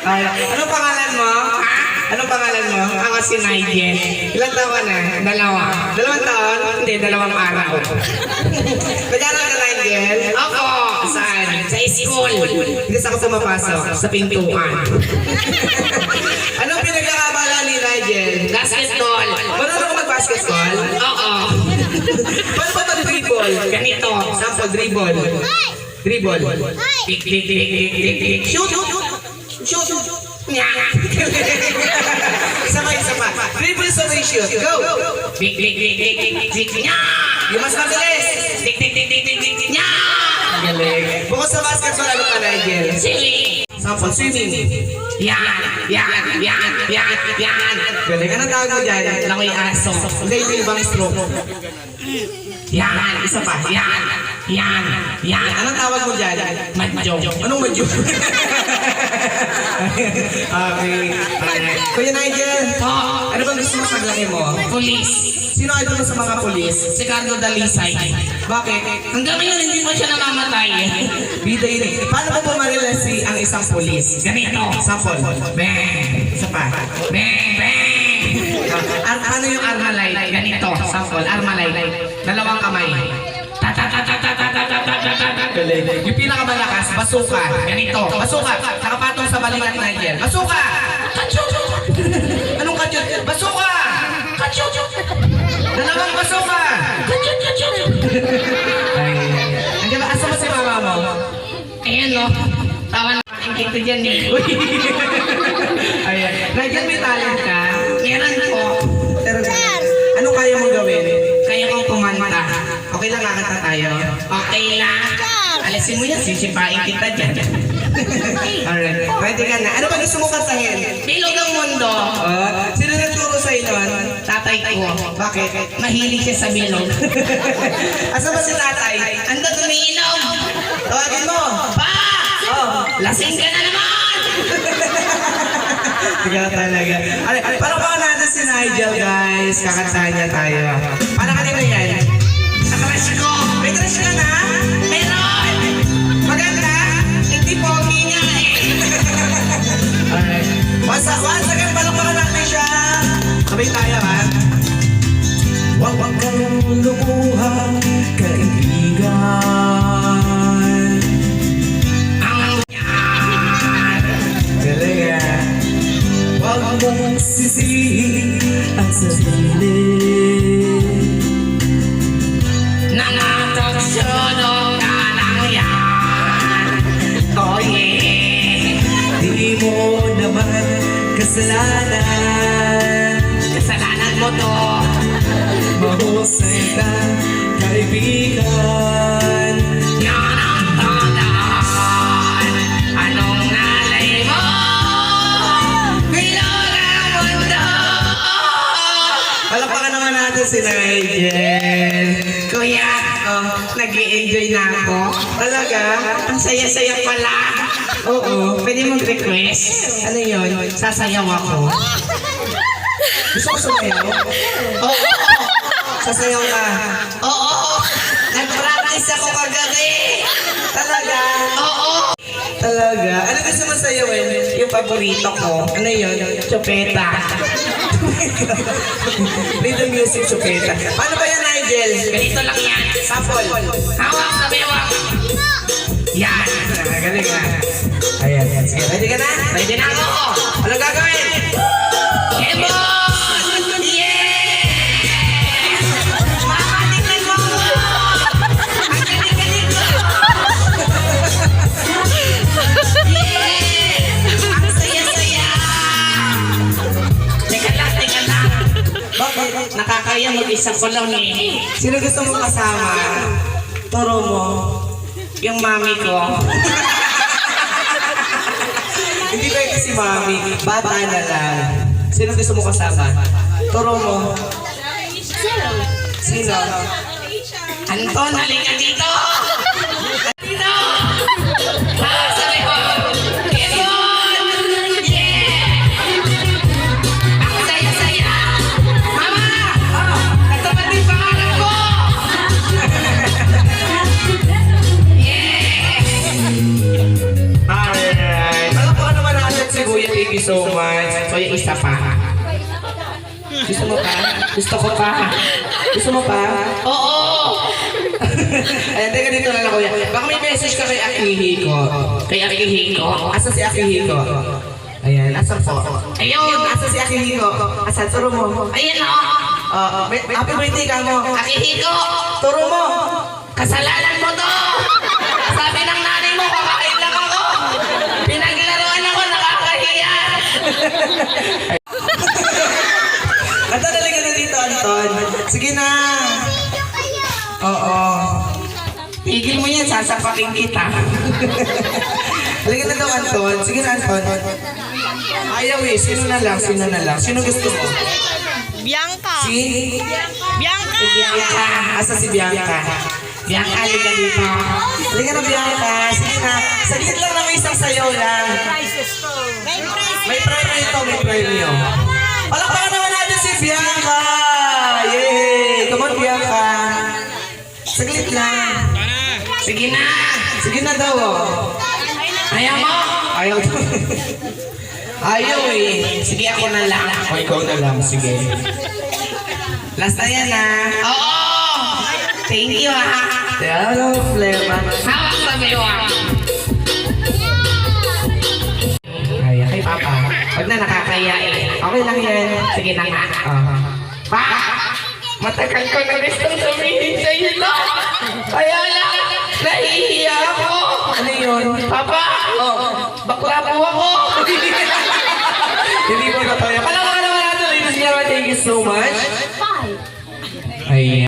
Anong pangalan mo? Anong pangalan mo? Ako si Nigel. Ilang taon ka na? Dalawang taon? Hindi, 2 araw. Nag-aaral ka, Nigel? Ako. Saan? Sa school. Hindi sa ako pumapasok. Sa pintuan. Anong pinagkakabala ni Nigel? Basketball. Marunong ka mag-basketball? Oo. Paano ba mag-dribble? Ganito. Sample, dribble. Dribble. Tik, tik, tik, tik, tik, tik. Shoot! Shoot! Isa pa. Dribble sa may shoot. Go! Tik, tik, tik, tik, tik, tik, tik. Yung mas mabilis. Tik, tik, tik, tik, tik, tik, tik. Galing. Bukod sa basketball, ano ka, Nigel? Swimming. Sample, swimming. Yan. Galing. Anong tawag mo dyan? Langoy aso. Hindi, ito ibang stroke. Yan. Isa pa. Yan. Anong tawag mo dyan? Madjo. Anong madjo? Okay. Kuya Nigel, ano bang gusto mo sa laki mo? Police. Sino idol mo sa mga police? Si Carlo Dalisay. Bakit? Hanggang ngayon hindi mo siya namamatay. Bida yun. Paano mo pumarilasi ang isang police? Ganito. Sample. Bang. Isa pa. Bang. Ano yung Armalite? Ganito. Sample. Armalite. 2 kamay. Yung pinakamalakas, basuka. Ganito. Basuka. Nakapatong sa balikat, Nigel. Basuka! Anong kachut? Basuka! Kachut! 2 basuka! Kachut! Nandiyan ba? Asa mo si mama mo? Ayan, no? Tawa na pakingkito dyan, eh. Ayan. Nigel, may talent ka? Meron po. Pero anong kaya mong gawin? Kaya kong kumanta. Okay lang, kakanta tayo. Okay lang. Alisin mo yan, sisipain kita dyan. Alright, pwede ka na. Ano ba gusto mo kantahin? Bilog ang mundo. Sino nagturo sa'yo nun? Tatay ko. Bakit? Mahilig siya sa bilog. Asa ba si tatay? Ando tumiinom. Tawagin mo. Pa! Lasing ka na naman! Tiga talaga. Parang baka natin si Nigel, guys. Kakantahan niya tayo. Para kanina yan? Sa crush ko. May crush ka na? Meron! Maganda? Hindi pogi nga eh. Alright. Once again, palakpakan natin siya. Sabay tayo, ha? Huwag kang lumuha, kaibigan. Huwag mong sisihin ang sarili. Nangatagsunong ka lang yan. Oh yeah. Di mo naman kasalanan. Kasalanan mo to. Mahusay ka, kaibigan. Yan ang tandaan. Anong nalay mo? Palakpakan naman natin si Nigel. Kuya, nag-i-enjoy na ako. Talaga? Ang saya-saya pala. Oo, pwede mag-request. Ano yun? Sasayaw ako. Gusto ko sumayaw? Oo. Sasayaw ka? Oo. Nag-practice ako kagabi. Talaga? Oo. Talaga? Ano gusto mo sayawin? Yung paborito ko. Ano yun? Chupeta. Play the music, Chupeta. Paano ba yan, Nigel? Ganito lang yan. Sample. Hawak sa bewang. Yan. Galing na. Ayan. Sige, ready ka na? Ready na ako. Ano gagawin? Kebon! Nakakaya mag-isa ko lang eh. Sino gusto mo kasama? Turo mo. Yung mami ko. Hindi pwede si mami. Bata na lang. Sino gusto mo kasama? Turo mo. Sino? Anton, halika dito! Dito! Sabi ko! thank you so much. So, yung isa pa. Gusto mo pa? Gusto ko pa. Gusto mo pa? Oo! Ayan, teka dito na lang kuya. Baka may message ka kay Akihiko. Kay Akihiko? Asa si Akihiko? Ayan, asa po? Ayun! Asa si Akihiko? Asa? Turo mo. Ayan o! Happy birthday ka mo. Akihiko! Turo mo! Kasalanan mo to! Sabi ng nanay mo, kakain lang ako! Pinaglaruan ako, nakakahiya! Dali ka na dito, Anton. Sige na. Oo. Tigil mo yan, sasapakin kita. Dali ka na daw, Anton. Sige na, Anton. Ayaw eh. Sino na lang? Sino na lang? Sino gusto mo? Bianca. Si? Bianca. Si Bianca. Asa si Bianca? Bianca, halika dito. Halika na, Bianca. Sige na. Saglit lang na may isang sayaw lang. May premium. May premium. Palakpakan naman natin si Bianca! Yay! Come on, Bianca! Saglit lang. Sige na! Sige na daw, oh. Ayaw mo? Ayaw daw. Ayaw eh. Sige, ako na lang. O, ikaw na lang. Sige. Last na yan, ha? Oo! Thank you, ha? Hello, Flema. Hawak sa mewa. Kaya kay Papa. Huwag na nakakaya eh. Okay lang yan. Sige na nga. Pa! Matagal ko na gustong sabihin sa iyo na. Kaya lang, nahihiya ako. Ano yun? Papa! Bakla po ako. Hindi mo na kaya. Palama naman natin, ladies and gentlemen. Thank you so much. Ayan.